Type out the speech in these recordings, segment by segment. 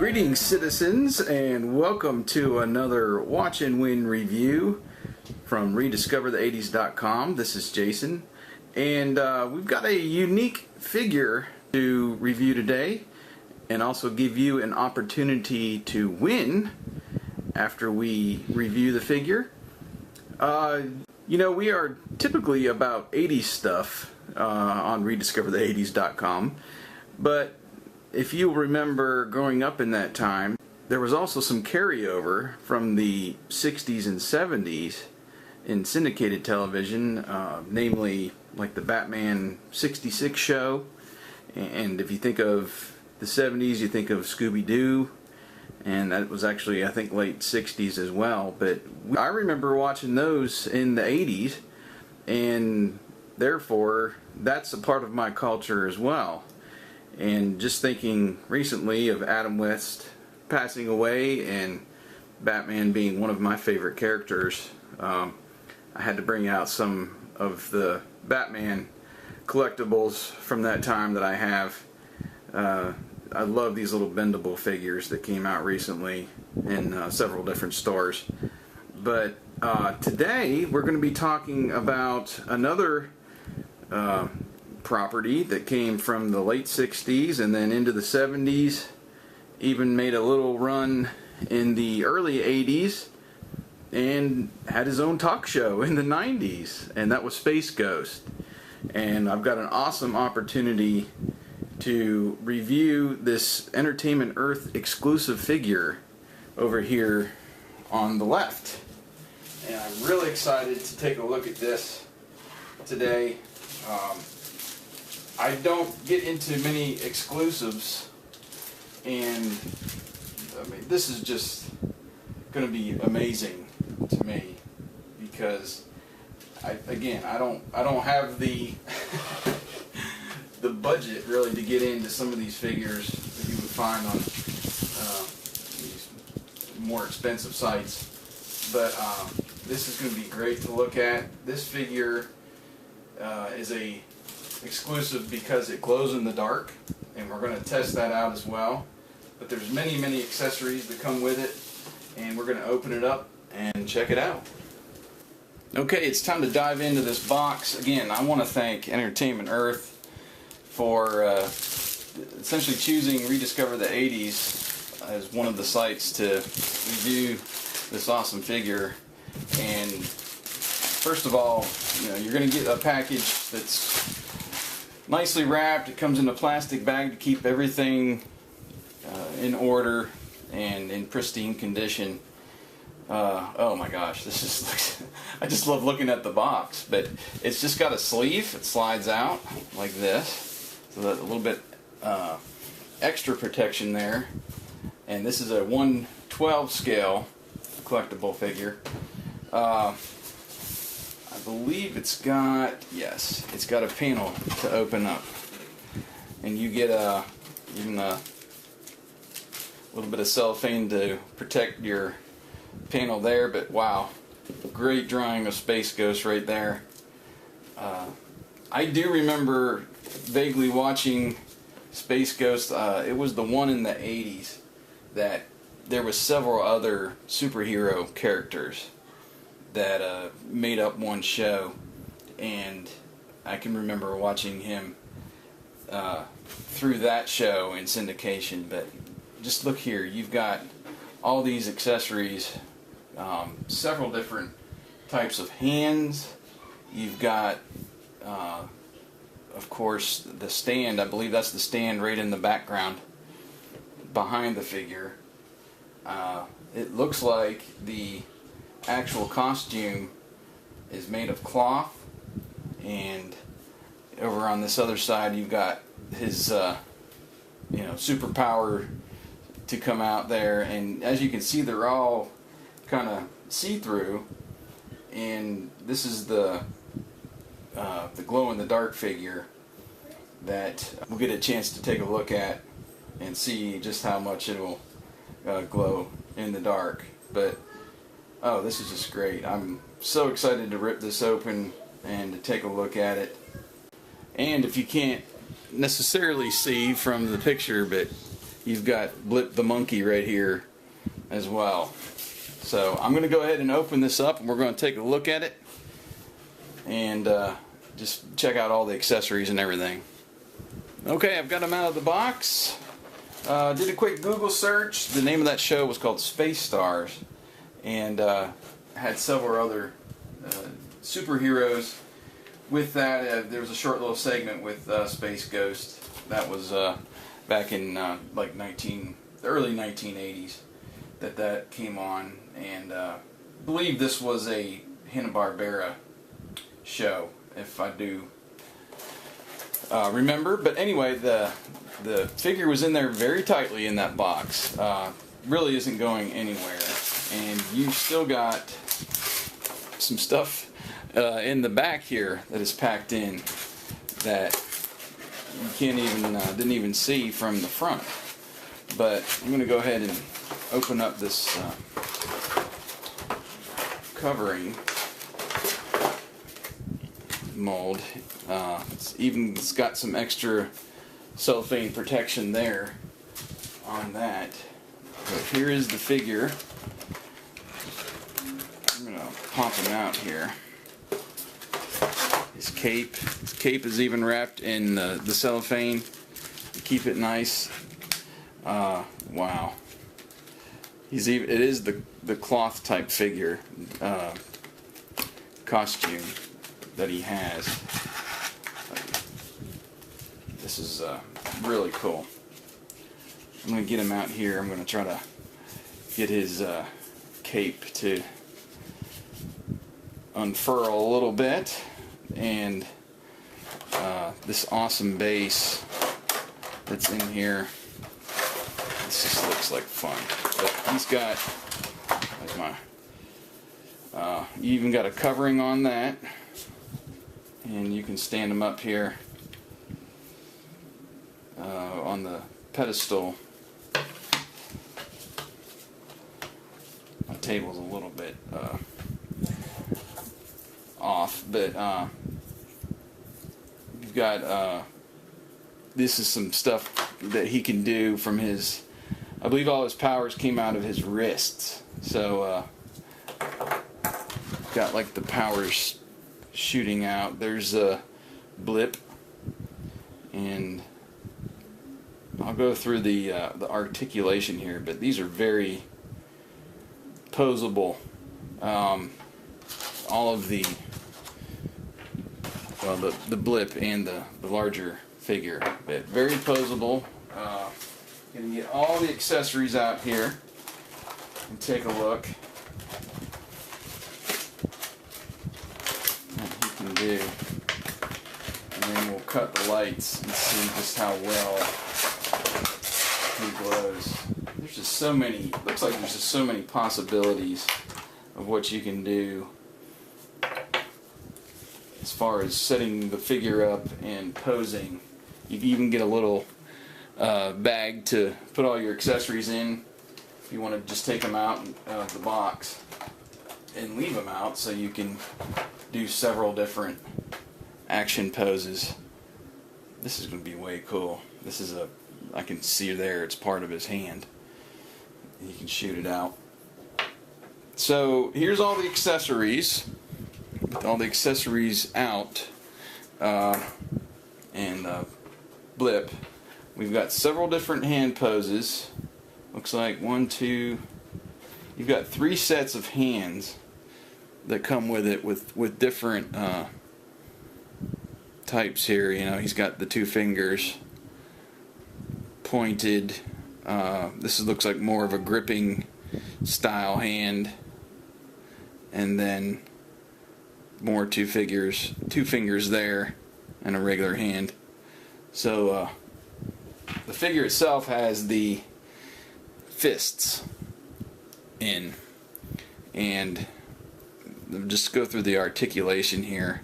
Greetings, citizens, and welcome to another Watch and Win review from rediscoverthe80s.com. This is Jason, and we've got a unique figure to review today and also give you an opportunity to win after we review the figure. You know, we are typically about 80s stuff on rediscoverthe80s.com, but if you remember growing up in that time, there was also some carryover from the 60s and 70s in syndicated television, namely like the Batman 66 show. And if you think of the 70s, you think of Scooby-Doo, and that was actually, I think, late 60s as well. But I remember watching those in the 80s, and therefore that's a part of my culture as well. And just thinking recently of Adam West passing away and Batman being one of my favorite characters, I had to bring out some of the Batman collectibles from that time that I have. I love these little bendable figures that came out recently in several different stores. But today we're going to be talking about another property that came from the late 60s and then into the 70s, even made a little run in the early 80s, and had his own talk show in the 90s, and that was Space Ghost. And I've got an awesome opportunity to review this Entertainment Earth exclusive figure over here on the left. And I'm really excited to take a look at this today. I don't get into many exclusives, and I mean, this is just going to be amazing to me because I don't have the the budget really to get into some of these figures that you would find on these more expensive sites. But this is going to be great to look at. This figure is a exclusive because it glows in the dark, and we're going to test that out as well. But there's many accessories that come with it, and we're going to open it up and check it out. Okay, it's time to dive into this box. Again, I want to thank Entertainment Earth for essentially choosing Rediscover the 80s as one of the sites to review this awesome figure. And first of all, you know, you're going to get a package that's nicely wrapped. It comes in a plastic bag to keep everything in order and in pristine condition. Oh my gosh, this is I just love looking at the box. But it's just got a sleeve. It slides out like this, so that a little bit extra protection there. And this is a 1/12 scale collectible figure. I believe it's got a panel to open up, and you get even a little bit of cellophane to protect your panel there. But wow, great drawing of Space Ghost right there. I do remember vaguely watching Space Ghost. It was the one in the 80s that there was several other superhero characters that made up one show, and I can remember watching him through that show in syndication. But just look here, you've got all these accessories, several different types of hands. You've got of course the stand. I believe that's the stand right in the background behind the figure. It looks like the actual costume is made of cloth, and over on this other side you've got his superpower to come out there. And as you can see, they're all kind of see-through, and this is the glow-in-the-dark figure that we'll get a chance to take a look at and see just how much it will glow in the dark. But oh, this is just great. I'm so excited to rip this open and to take a look at it. And if you can't necessarily see from the picture, but you've got Blip the monkey right here as well. So I'm going to go ahead and open this up, and we're going to take a look at it and just check out all the accessories and everything. Okay, I've got them out of the box. Did a quick Google search. The name of that show was called Space Stars, and had several other superheroes. With that, there was a short little segment with Space Ghost. That was back in like the early 1980s that came on, and I believe this was a Hanna-Barbera show, if I do remember. But anyway, the figure was in there very tightly in that box. Really isn't going anywhere, and you've still got some stuff in the back here that is packed in that you can't even didn't even see from the front. But I'm going to go ahead and open up this covering mold. It's got some extra cellophane protection there on that. But here is the figure. I'm going to pop him out here. His cape is even wrapped in the cellophane to keep it nice. Wow. It is the cloth type figure costume that he has. This is really cool. I'm going to get him out here. I'm going to try to get his cape to unfurl a little bit. And this awesome base that's in here, this just looks like fun. But he's got, you even got a covering on that, and you can stand him up here on the pedestal. My table's a little bit off, but you've got this is some stuff that he can do from his, I believe all his powers came out of his wrists, so got like the powers shooting out. There's a Blip, and I'll go through the articulation here, but these are very posable. All of the Blip and the larger figure, but very posable. Gonna get all the accessories out here and take a look at what he can do, and then we'll cut the lights and see just how well he glows. There's just so many. Looks like there's just so many possibilities of what you can do as far as setting the figure up and posing. You can even get a little bag to put all your accessories in if you want to just take them out of the box and leave them out, so you can do several different action poses. This is going to be way cool. This is I can see there, it's part of his hand. You can shoot it out. So here's all the accessories. With all the accessories out, and Blip. We've got several different hand poses. Looks like 1, 2. You've got 3 sets of hands that come with it, with different types here. You know, he's got the 2 fingers pointed. This looks like more of a gripping style hand, and then more 2 fingers there, and a regular hand. So the figure itself has the fists in, and just go through the articulation here.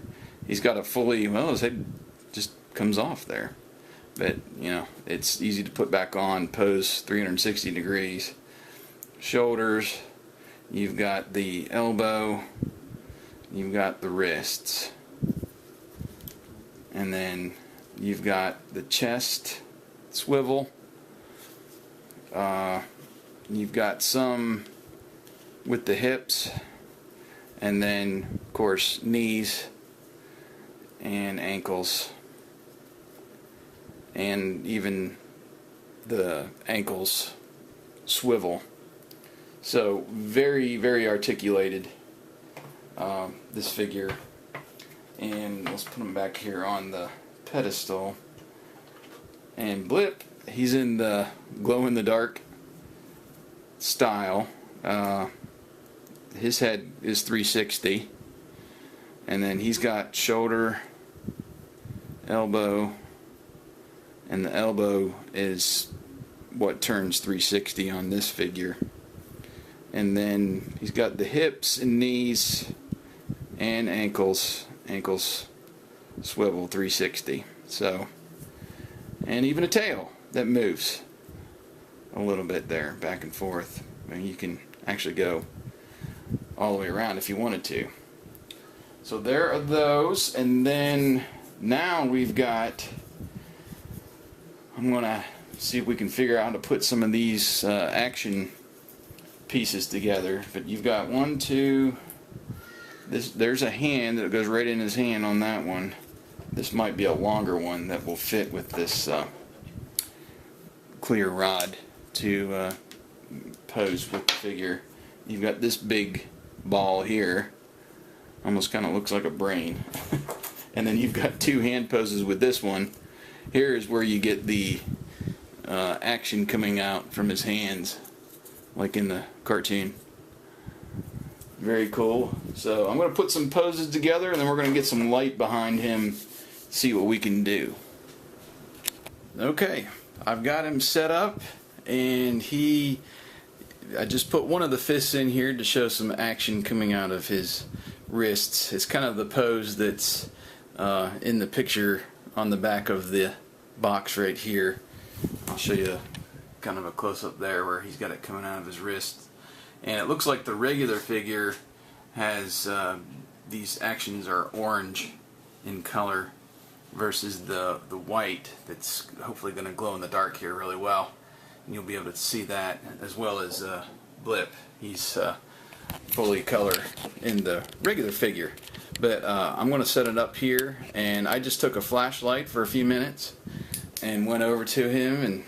He's got a fully, well, his head just comes off there, but you know, it's easy to put back on, pose 360 degrees. Shoulders, you've got the elbow, you've got the wrists, and then you've got the chest swivel, You've got some with the hips, and then of course knees and ankles, and even the ankles swivel. So very, very articulated, this figure. And let's put him back here on the pedestal. And Blip, he's in the glow-in-the-dark style. His head is 360, and then he's got shoulder, elbow, and the elbow is what turns 360 on this figure. And then he's got the hips and knees and ankles swivel 360. So, and even a tail that moves a little bit there, back and forth. I mean, you can actually go all the way around if you wanted to. So there are those, and then now we've got, I'm gonna see if we can figure out how to put some of these action pieces together. But you've got one, two, there's a hand that goes right in his hand on that one. This might be a longer one that will fit with this clear rod to pose with the figure. You've got this big ball here, almost kind of looks like a brain. And then you've got two hand poses with this one. Here is where you get the action coming out from his hands, like in the cartoon. Very cool. So I'm going to put some poses together, and then we're going to get some light behind him, see what we can do. Okay, I've got him set up, and I just put one of the fists in here to show some action coming out of his wrists. It's kind of the pose that's in the picture on the back of the box right here. I'll show you kind of a close-up there where he's got it coming out of his wrist. And it looks like the regular figure has these actions are orange in color versus the white that's hopefully going to glow in the dark here really well. And you'll be able to see that, as well as Blip. He's fully color in the regular figure. But I'm going to set it up here, and I just took a flashlight for a few minutes and went over to him and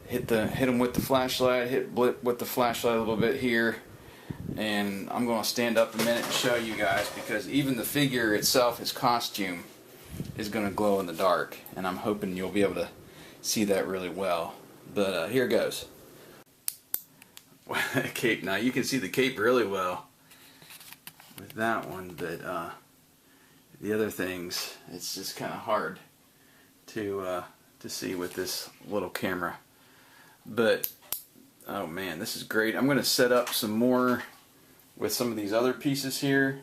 hit him with the flashlight, hit Blip with the flashlight a little bit here, and I'm going to stand up a minute and show you guys, because even the figure itself, his costume, is going to glow in the dark, and I'm hoping you'll be able to see that really well. But here goes. Cape. Now you can see the cape really well with that one, but the other things, it's just kind of hard to see with this little camera. But oh man, this is great. I'm going to set up some more with some of these other pieces here.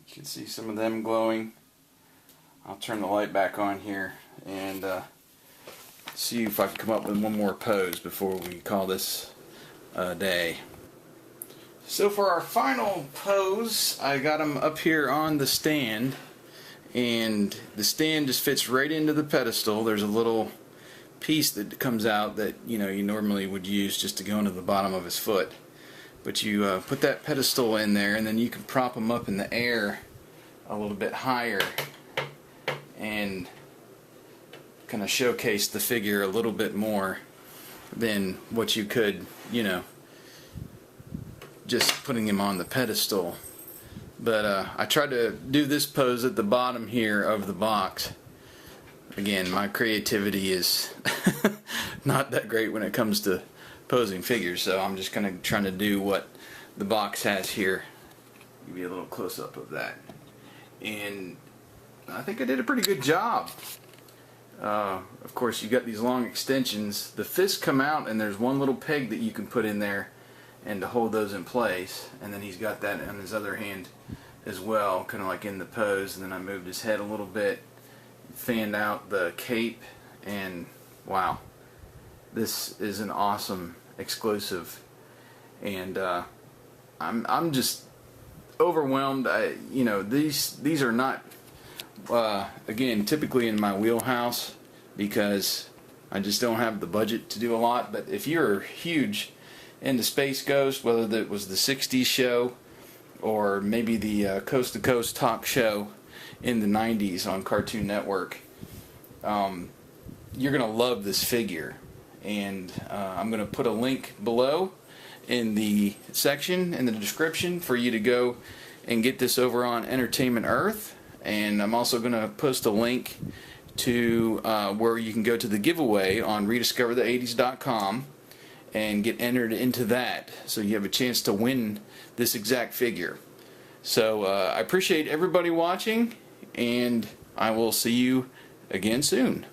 You can see some of them glowing. I'll turn the light back on here and see if I can come up with one more pose before we call this a day. So for our final pose, I got him up here on the stand, and the stand just fits right into the pedestal. There's a little piece that comes out that you normally would use just to go into the bottom of his foot, but you put that pedestal in there, and then you can prop him up in the air a little bit higher and kind of showcase the figure a little bit more than what you could, just putting him on the pedestal. But I tried to do this pose at the bottom here of the box. Again, my creativity is not that great when it comes to posing figures, so I'm just kind of trying to do what the box has here. Give you a little close-up of that. And I think I did a pretty good job. Of course, you got these long extensions. The fists come out, and there's one little peg that you can put in there and to hold those in place. And then he's got that on his other hand as well, kind of like in the pose. And then I moved his head a little bit, fanned out the cape, and wow, this is an awesome exclusive. And I'm just overwhelmed. These are not again typically in my wheelhouse, because I just don't have the budget to do a lot. But if you're huge into Space Ghost, whether that was the 60s show or maybe the Coast to Coast talk show in the 90s on Cartoon Network, you're going to love this figure. And I'm going to put a link below in the section, in the description, for you to go and get this over on Entertainment Earth. And I'm also going to post a link to where you can go to the giveaway on rediscoverthe80s.com and get entered into that, so you have a chance to win this exact figure. So I appreciate everybody watching, and I will see you again soon.